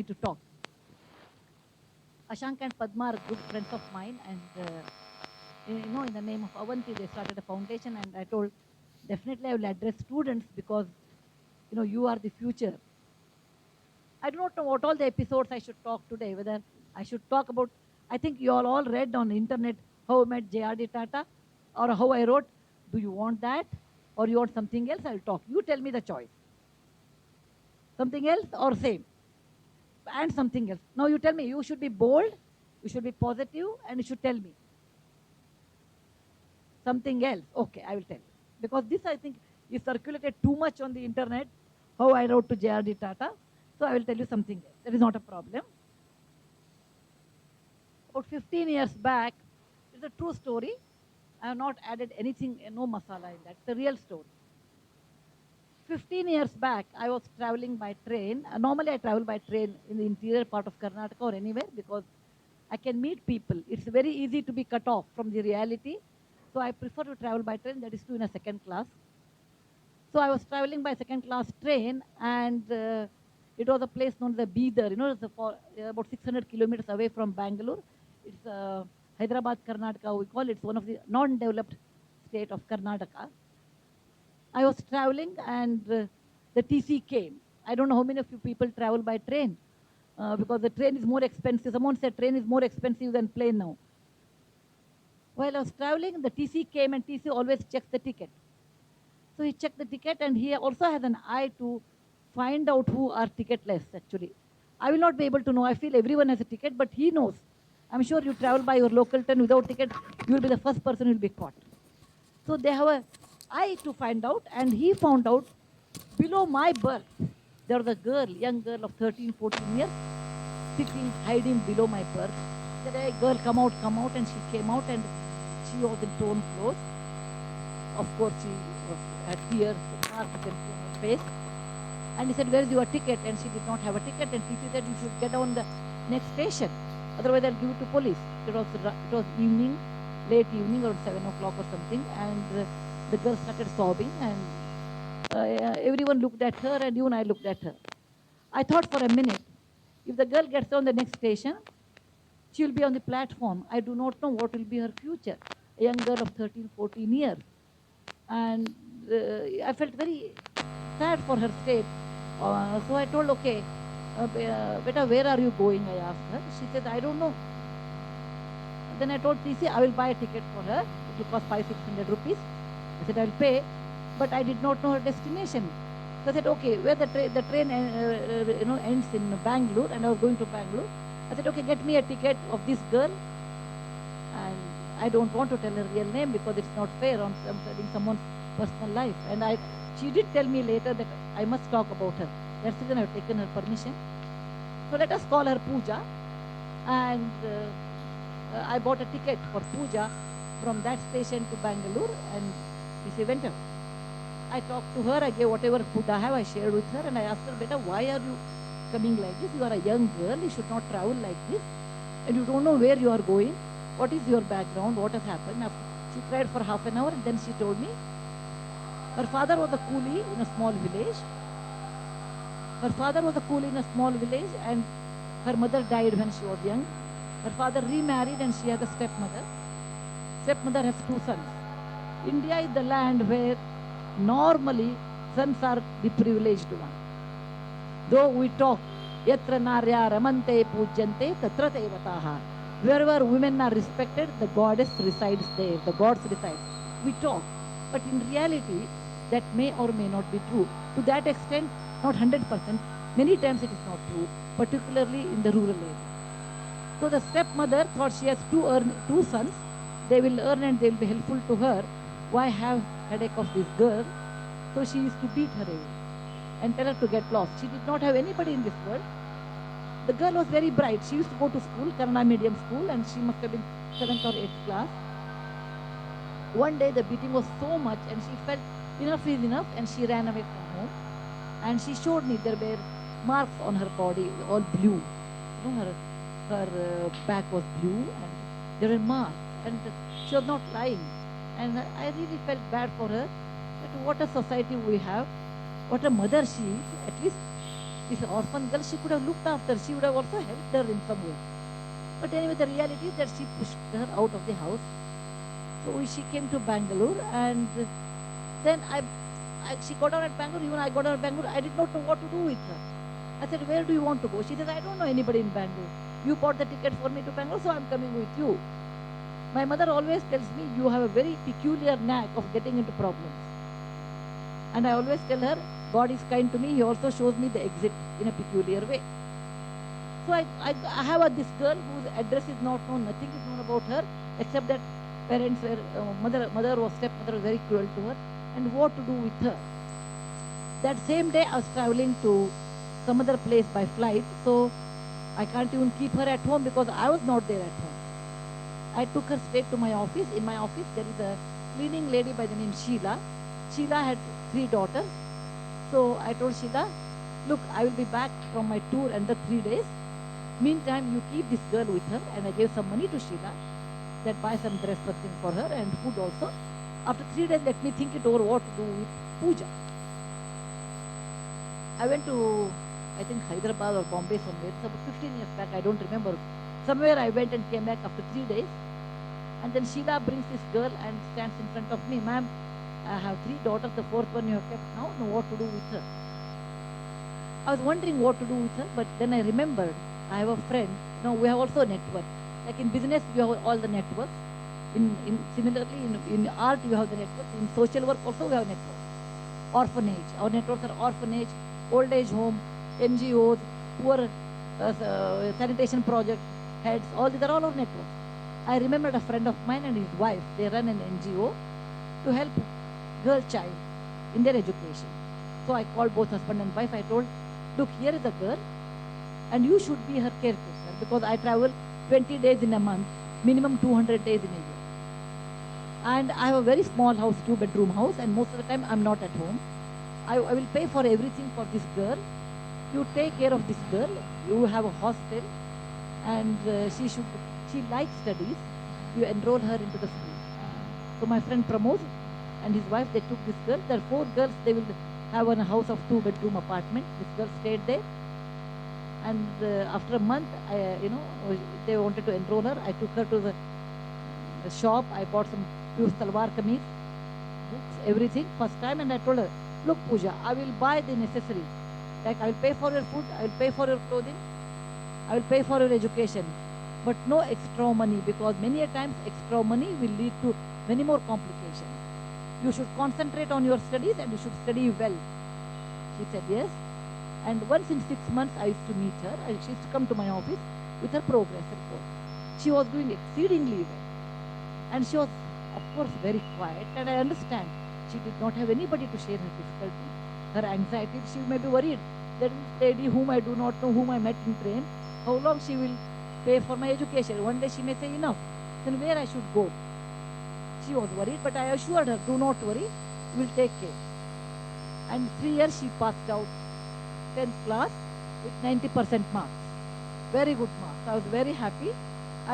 me to talk. Ashank and Padma are good friends of mine, and in the name of Avanti, they started a foundation, and I told, definitely I will address students because, you are the future. I do not know what all the episodes I should talk today, whether I should talk about, I think you all read on the internet how I met J.R.D. Tata or how I wrote. Do you want that or you want something else? I'll talk. You tell me the choice. Something else or same? And something else. Now you tell me, you should be bold, you should be positive, and you should tell me. Something else. Okay, I will tell you. Because this, I think, is circulated too much on the internet, how I wrote to J.R.D. Tata. So I will tell you something else. That is not a problem. About 15 years back, it's a true story. I have not added anything, no masala in that. It's a real story. 15 years back, I was traveling by train. Normally, I travel by train in the interior part of Karnataka or anywhere because I can meet people. It's very easy to be cut off from the reality. So I prefer to travel by train, that is too in a second class. So I was traveling by second class train, and it was a place known as Bidar. It's about 600 kilometers away from Bangalore. It's Hyderabad, Karnataka, we call it. It's one of the non-developed state of Karnataka. I was traveling, and the TC came. I don't know how many of you people travel by train because the train is more expensive. Someone said train is more expensive than plane now. While I was traveling, the TC came, and TC always checks the ticket. So he checked the ticket, and he also has an eye to find out who are ticketless, actually. I will not be able to know. I feel everyone has a ticket, but he knows. I'm sure you travel by your local train without ticket, you will be the first person who will be caught. So they have an eye to find out, and he found out below my berth, there was a girl, young girl of 13, 14 years, sitting, hiding below my berth. He said, hey, girl, come out, and she came out, and she was in torn clothes. Of course, she had tears, marks you can see on her face. And he said, where is your ticket? And she did not have a ticket. And TC said, you should get on the next station. Otherwise, I'll give it to police. It was evening, late evening, around 7 o'clock or something. And the girl started sobbing. And everyone looked at her, and even I looked at her. I thought for a minute, if the girl gets on the next station, she will be on the platform. I do not know what will be her future. A young girl of 13, 14 years. And I felt very sad for her state. So I told, okay, beta, where are you going? I asked her. She said, I don't know. Then I told TC, I will buy a ticket for her. It will cost 500-600 rupees. I said, I will pay. But I did not know her destination. So I said, okay, where the train ends in Bangalore, and I was going to Bangalore. I said, okay, get me a ticket of this girl. And I don't want to tell her real name because it's not fair on telling someone's personal life. And she did tell me later that I must talk about her. That's the reason I've taken her permission. So let us call her Puja. And I bought a ticket for Puja from that station to Bangalore, and she went out. I talked to her, I gave whatever food I have, I shared with her, and I asked her, beta, why are you coming like this? You are a young girl, you should not travel like this, and you don't know where you are going. What is your background? What has happened? She cried for half an hour, and then she told me her father was a coolie in a small village. And her mother died when she was young. Her father remarried, and she has a stepmother. Stepmother has 2 sons. India is the land where normally sons are the privileged one. Though we talk, yatra narya ramante pujyante tatra devataha. Wherever women are respected, the goddess resides there, the gods reside. We talk, but in reality, that may or may not be true. To that extent, not 100%, many times it is not true, particularly in the rural area. So the stepmother thought she has 2 sons, they will earn and they will be helpful to her. Why have headache of this girl? So she used to beat her away and tell her to get lost. She did not have anybody in this world. The girl was very bright. She used to go to school, Kannada medium school, and she must have been 7th or 8th class. One day the beating was so much, and she felt enough is enough, and she ran away from home. And she showed me there were marks on her body, all blue. Her back was blue, and there were marks, and she was not lying. And I really felt bad for her. But what a society we have, what a mother she is. At least This orphan girl, she could have looked after. She would have also helped her in some way. But anyway, the reality is that she pushed her out of the house. So she came to Bangalore, and then she got down at Bangalore. Even I got down at Bangalore. I did not know what to do with her. I said, "Where do you want to go?" She said, "I don't know anybody in Bangalore. You bought the ticket for me to Bangalore, so I'm coming with you." My mother always tells me, "You have a very peculiar knack of getting into problems." And I always tell her, God is kind to me. He also shows me the exit in a peculiar way. So I have this girl whose address is not known. Nothing is known about her, except that parents were, stepmother was very cruel to her. And what to do with her? That same day, I was traveling to some other place by flight. So I can't even keep her at home because I was not there at home. I took her straight to my office. In my office, there is a cleaning lady by the name Sheila. Sheila had 3 daughters. So I told Sheila, "Look, I will be back from my tour under 3 days. Meantime, you keep this girl with her." And I gave some money to Sheila, that buy some dress something for her and food also. After 3 days, let me think it over what to do with Puja. I went to, I think, Hyderabad or Bombay somewhere. It's about 15 years back, I don't remember. Somewhere I went and came back after 3 days. And then Sheila brings this girl and stands in front of me. "Ma'am, I have 3 daughters. The 4th one you have kept now. Know what to do with her." I was wondering what to do with her, but then I remembered I have a friend. We have also a network. Like in business, you have all the networks. Similarly, in art, you have the networks. In social work, also we have networks. Orphanage. Our networks are orphanage, old age home, NGOs, poor sanitation project heads. All these are all our networks. I remembered a friend of mine and his wife. They run an NGO to help girl child in their education. So I called both husband and wife. I told, "Look, here is a girl, and you should be her caretaker because I travel 20 days in a month, minimum 200 days in a year. And I have a very small house, 2-bedroom house, and most of the time I'm not at home. I will pay for everything for this girl. You take care of this girl. You have a hostel, and she likes studies. You enroll her into the school." So my friend Pramod and his wife, they took this girl. There are 4 girls. They will have a house of 2-bedroom apartment. This girl stayed there. And after a month, they wanted to enroll her. I took her to the shop. I bought some pure salwar kameez, books, everything, first time. And I told her, "Look, Puja, I will buy the necessary. Like I will pay for your food, I will pay for your clothing, I will pay for your education. But no extra money, because many a times extra money will lead to many more complications. You should concentrate on your studies and you should study well." She said yes. And once in 6 months, I used to meet her. She used to come to my office with her progress report. She was doing exceedingly well. And she was, of course, very quiet. And I understand. She did not have anybody to share her difficulty, her anxiety. She may be worried that this lady whom I do not know, whom I met in train, how long she will pay for my education. One day she may say, "Enough. Then where I should go?" She was worried, but I assured her, "Do not worry. We will take care." And 3 years she passed out 10th class with 90% marks. Very good marks. I was very happy.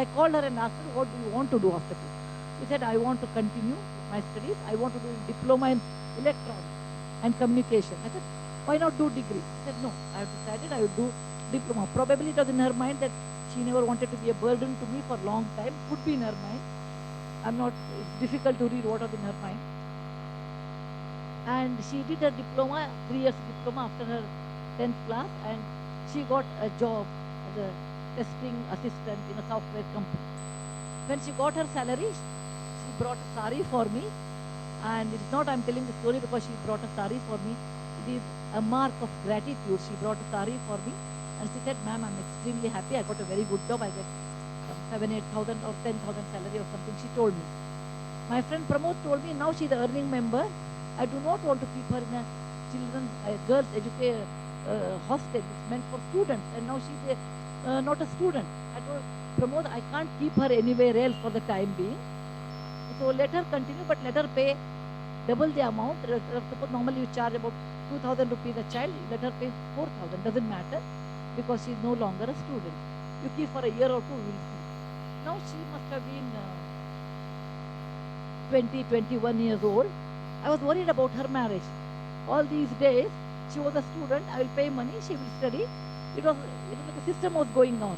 I called her and asked her, "What do you want to do after this?" She said, "I want to continue my studies. I want to do a diploma in electronics and communication." I said, "Why not do degree?" She said, "No, I have decided I will do diploma." Probably it was in her mind that she never wanted to be a burden to me for a long time. Could be in her mind. It's difficult to read what was in her mind. And she did her diploma, 3 years diploma after her 10th class, and she got a job as a testing assistant in a software company. When she got her salary, she brought a sari for me. And it's not I'm telling the story because she brought a sari for me. It is a mark of gratitude. She brought a sari for me. And she said, "Ma'am, I'm extremely happy. I got a very good job. I get 7,000, 8,000 or 10,000 salary or something," she told me. My friend Pramod told me, now she's an earning member. I do not want to keep her in a girls' hostel. It's meant for students. And now she's not a student. I told Pramod, I can't keep her anywhere else for the time being. So let her continue, but let her pay double the amount. Suppose normally you charge about 2,000 rupees a child. Let her pay 4,000. Doesn't matter, because she is no longer a student. You keep for a year or 2, we'll see. Now she must have been 20, 21 years old. I was worried about her marriage. All these days, She was a student. I will pay money. She will study. It was like a system was going on.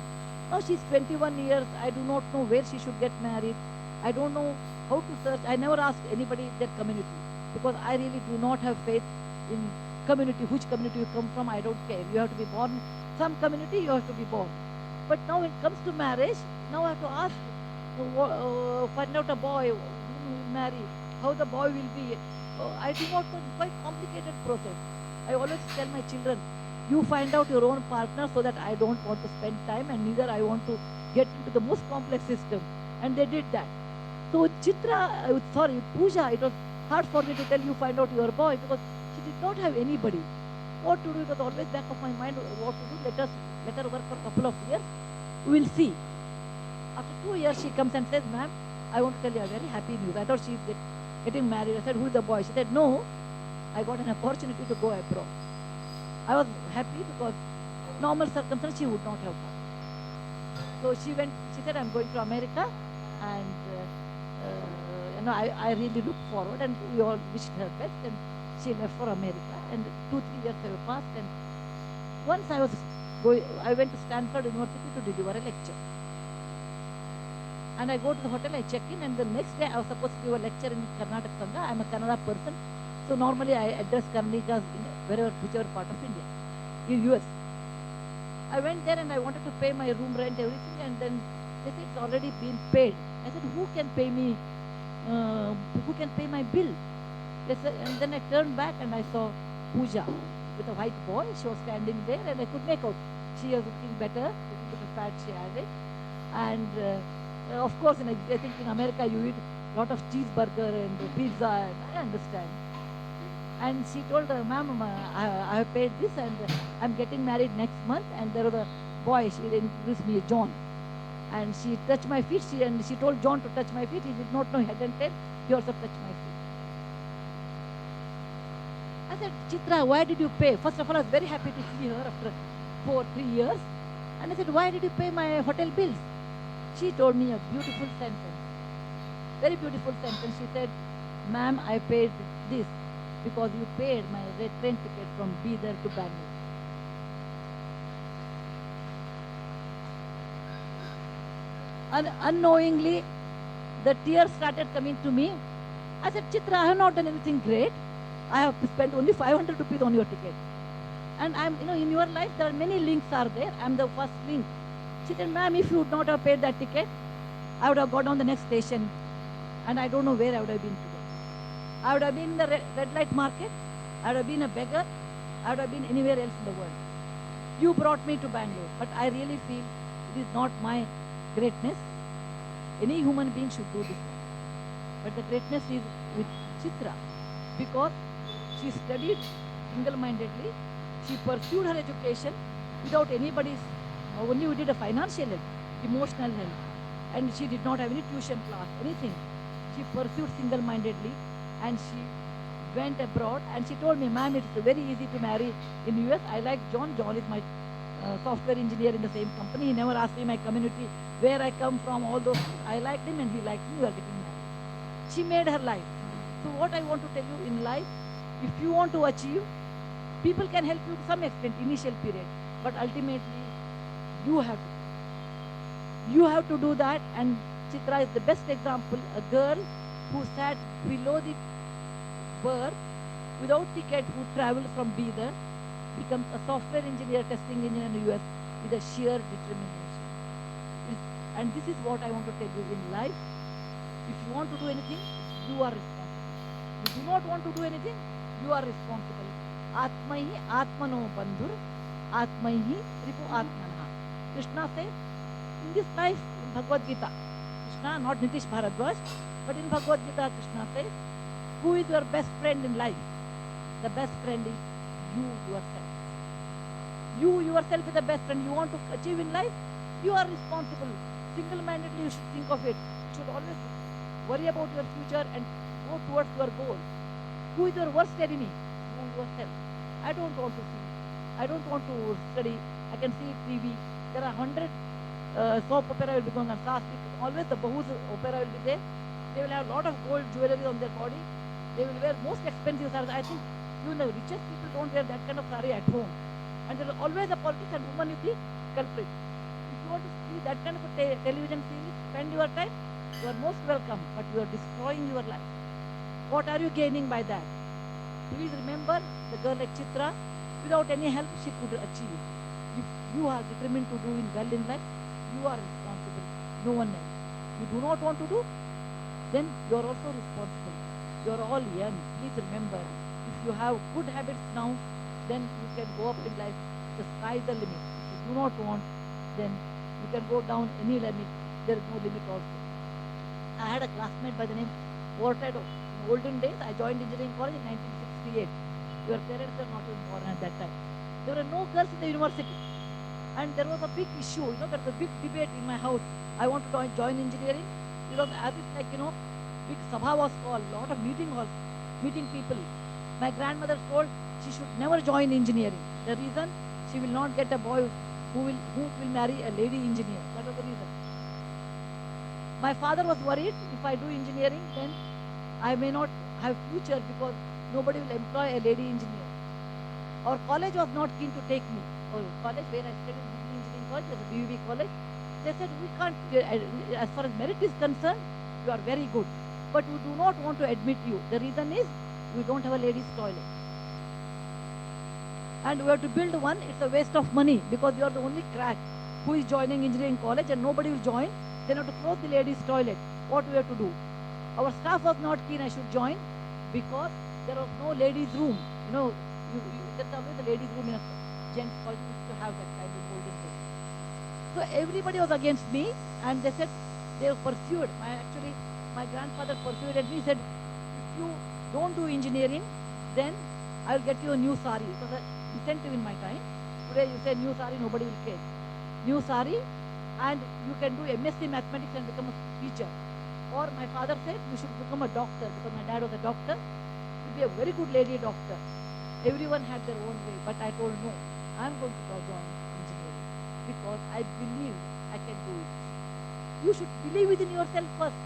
Now she's 21 years. I do not know where she should get married. I don't know how to search. I never asked anybody in their community because I really do not have faith in community. Which community you come from, I don't care. You have to be born in some community. You have to be born. But now when it comes to marriage, now I have to ask, find out a boy whom you will marry, how the boy will be. I do not know. It's quite complicated process. I always tell my children, you find out your own partner so that I don't want to spend time and neither I want to get into the most complex system. And they did that. So Puja, it was hard for me to tell you find out your boy because she did not have anybody. What to do? It was always back of my mind what to do. Let her work for a couple of years. We will see. After 2 years, she comes and says, ma'am, I want to tell you a very happy news. I thought she's getting married. I said, who is the boy? She said, no, I got an opportunity to go abroad. I was happy because normal circumstances she would not have gone. So she said, I'm going to America and I really look forward and we all wished her best and she left for America and 2-3 years have passed and once I went to Stanford University to deliver a lecture. And I go to the hotel, I check in and the next day I was supposed to give a lecture in Karnataka Sangha. I'm a Kannada person. So normally I address Karnataka in whichever part of India, in US. I went there and I wanted to pay my room rent, everything, and then they said it's already been paid. I said, who can pay me? Who can pay my bill? They said, and then I turned back and I saw Puja with a white boy. She was standing there and I could make out. She was looking better, a little bit of fat she added. And of course, I think in America you eat a lot of cheeseburger and pizza, and I understand. And she told her, ma'am, I have paid this and I'm getting married next month. And there was a boy, she introduced me, John. And she touched my feet and she told John to touch my feet. He did not know head and tail. He also touched my feet. I said, Chitra, why did you pay? First of all, I was very happy to see her after 3 years. And I said, why did you pay my hotel bills? She told me a beautiful sentence. Very beautiful sentence. She said, ma'am, I paid this because you paid my train ticket from Bidar to Bangalore. And unknowingly, the tears started coming to me. I said, Chitra, I have not done anything great. I have spent only 500 rupees on your ticket. And in your life, there are many links are there. I'm the first link. She said, ma'am, if you would not have paid that ticket, I would have gone on the next station. And I don't know where I would have been today. I would have been in the red light market. I would have been a beggar. I would have been anywhere else in the world. You brought me to Bangalore. But I really feel it is not my greatness. Any human being should do this. But the greatness is with Chitra. Because she studied single-mindedly. She pursued her education without anybody's, only we did a financial help, emotional help. And she did not have any tuition class, anything. She pursued single-mindedly and she went abroad and she told me, ma'am, it's very easy to marry in US. I like John. John is my software engineer in the same company. He never asked me my community, where I come from, all those things. I liked him and he liked me. We are getting married. She made her life. So what I want to tell you in life, if you want to achieve, people can help you to some extent, initial period. But ultimately, you have to do that. And Chitra is the best example. A girl who sat below the berth without ticket, who traveled from Bidar, becomes a software engineer, testing engineer in the US with a sheer determination. And this is what I want to tell you in life. If you want to do anything, you are responsible. If you do not want to do anything, you are responsible. Atmaihi atmano bandhur, atmaihi ripu atmanah. Krishna says, in this life, in Bhagavad Gita, Krishna, not Nitish Bharadwaj, but in Bhagavad Gita, Krishna says, who is your best friend in life? The best friend is you yourself. You yourself is the best friend. You want to achieve in life, you are responsible. Single-mindedly, you should think of it. You should always worry about your future and go towards your goal. Who is your worst enemy? You yourself. I don't want to see. I don't want to study. I can see TV. There are 100 soap opera will be going on. Always the Bahus opera will be there. They will have a lot of gold jewelry on their body. They will wear most expensive sarsaris. I think Even the richest people don't wear that kind of sari at home. And there is always a politics and woman is the culprit. If you want to see that kind of a television series, spend your time, you are most welcome, but you are destroying your life. What are you gaining by that? Please remember the girl like Chitra, without any help she could achieve. If you are determined to do well in life, you are responsible, no one else. You do not want to do, then you are also responsible. You are all young. Please remember, if you have good habits now, then you can go up in life. The sky is the limit. If you do not want, then you can go down any limit. There is no limit also. I had a classmate by the name Portado. In olden days, I joined engineering college in 1968. Your parents were not even born at that time. There were no girls in the university. And there was a big issue, there was a big debate in my house. I want to join engineering. Because as it's like, big sabha was called, lot of meeting people. My grandmother told she should never join engineering. The reason, she will not get a boy who will marry a lady engineer. That was the reason. My father was worried, if I do engineering, then I may not have future because nobody will employ a lady engineer. Our college was not keen to take me. Our college where I studied engineering college, was a BUB college. They said, we can't, as far as merit is concerned, you are very good. But we do not want to admit you. The reason is, we don't have a ladies' toilet. And we have to build one, it's a waste of money because you are the only crack who is joining engineering college and nobody will join. Then have to close the ladies' toilet. What we have to do? Our staff was not keen I should join because there was no ladies' room. There's always a ladies' room in a gents' college. We used to have that kind of golden days. So everybody was against me and they said, they pursued. My grandfather persuaded me, said, if you don't do engineering, then I will get you a new sari. It was an incentive in my time. Today you say new sari, nobody will care. New sari, and you can do MSc mathematics and become a teacher. Or my father said, you should become a doctor because my dad was a doctor. You'll be a very good lady doctor. Everyone had their own way, but I told no, I'm going to join engineering because I believe I can do it. You should believe within yourself first.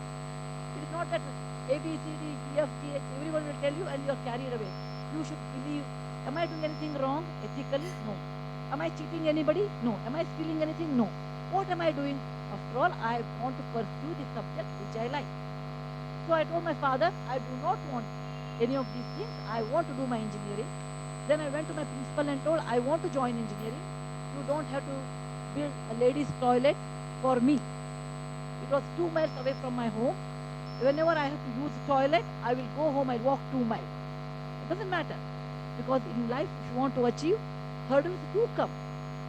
It is not that A, B, C, D, E, F, G, H, everyone will tell you and you are carried away. You should believe, am I doing anything wrong ethically? No. Am I cheating anybody? No. Am I stealing anything? No. What am I doing? After all, I want to pursue the subject which I like. So I told my father, I do not want any of these things. I want to do my engineering. Then I went to my principal and told, I want to join engineering. You don't have to build a ladies' toilet for me. It was 2 miles away from my home. Whenever I have to use the toilet, I will go home, I'll walk 2 miles. It doesn't matter. Because in life, if you want to achieve, hurdles do come.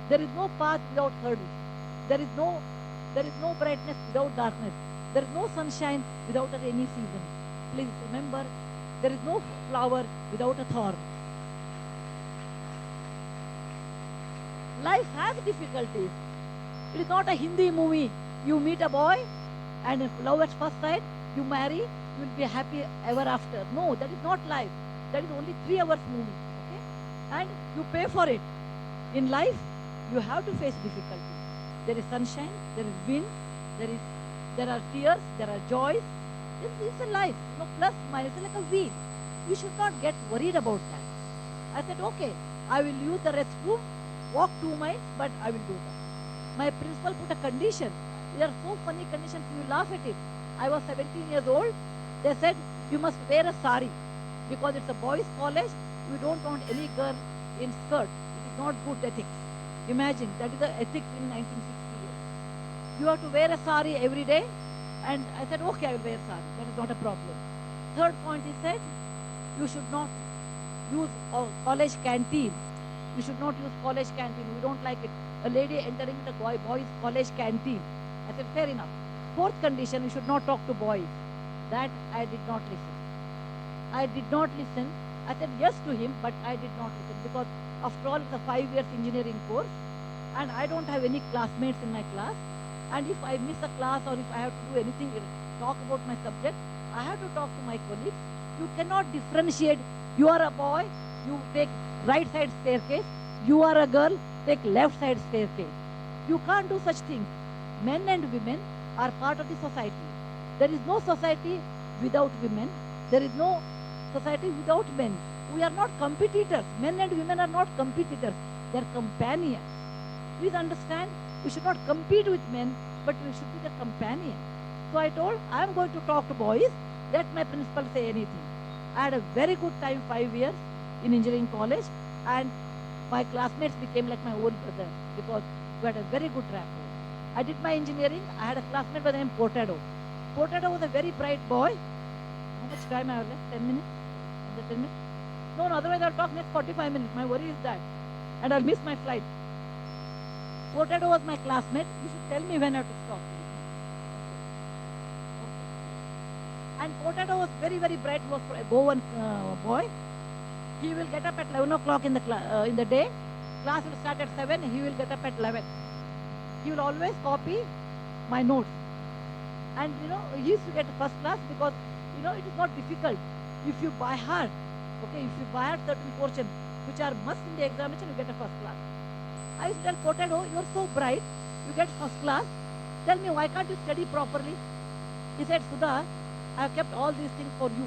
There is no path without hurdles. There is no brightness without darkness. There is no sunshine without a rainy season. Please remember, there is no flower without a thorn. Life has difficulties. It is not a Hindi movie. You meet a boy and love at first sight, you marry, you will be happy ever after. No, that is not life. That is only 3 hours movie. Okay? And you pay for it. In life, you have to face difficulties. There is sunshine, there is wind, there are tears, there are joys. This is a life. Plus, minus, like a wheel. You should not get worried about that. I said, okay, I will use the restroom, walk 2 miles, but I will do that. My principal put a condition. There are so funny conditions, you laugh at it. I was 17 years old. They said, you must wear a sari because it's a boys' college. We don't want any girl in skirt. It is not good ethics. Imagine, that is the ethics in 1960. You have to wear a sari every day. And I said, okay, I will wear sari. That is not a problem. Third point, he said, you should not use a college canteen. You should not use college canteen. We don't like it. A lady entering the boys' college canteen. I said, fair enough. Fourth condition, you should not talk to boys. That I did not listen. I did not listen. I said yes to him, but I did not listen because after all, it's a 5 years engineering course and I don't have any classmates in my class. And if I miss a class or if I have to do anything, talk about my subject, I have to talk to my colleagues. You cannot differentiate. You are a boy, you take right side staircase. You are a girl, take left side staircase. You can't do such things. Men and women are part of the society. There is no society without women. There is no society without men. We are not competitors. Men and women are not competitors. They are companions. Please understand, we should not compete with men, but we should be the companion. So I told, I am going to talk to boys. Let my principal say anything. I had a very good time, 5 years in engineering college, and my classmates became like my own brother because we had a very good rapport. I did my engineering. I had a classmate by the name Portado. Portado was a very bright boy. How much time I have left? 10 minutes? Under 10 minutes? No, otherwise I'll talk next 45 minutes. My worry is that. And I'll miss my flight. Portado was my classmate. You should tell me when I have to stop. And Portado was very, very bright. He was a Goan boy. He will get up at 11 o'clock in the day. Class will start at 7. He will get up at 11. He will always copy my notes. And, he used to get first class because, it is not difficult. If you by heart, if you by heart certain portions which are must in the examination, you get a first class. I used to tell Portado, you're so bright, you get first class. Tell me, why can't you study properly? He said, Sudha, I have kept all these things for you.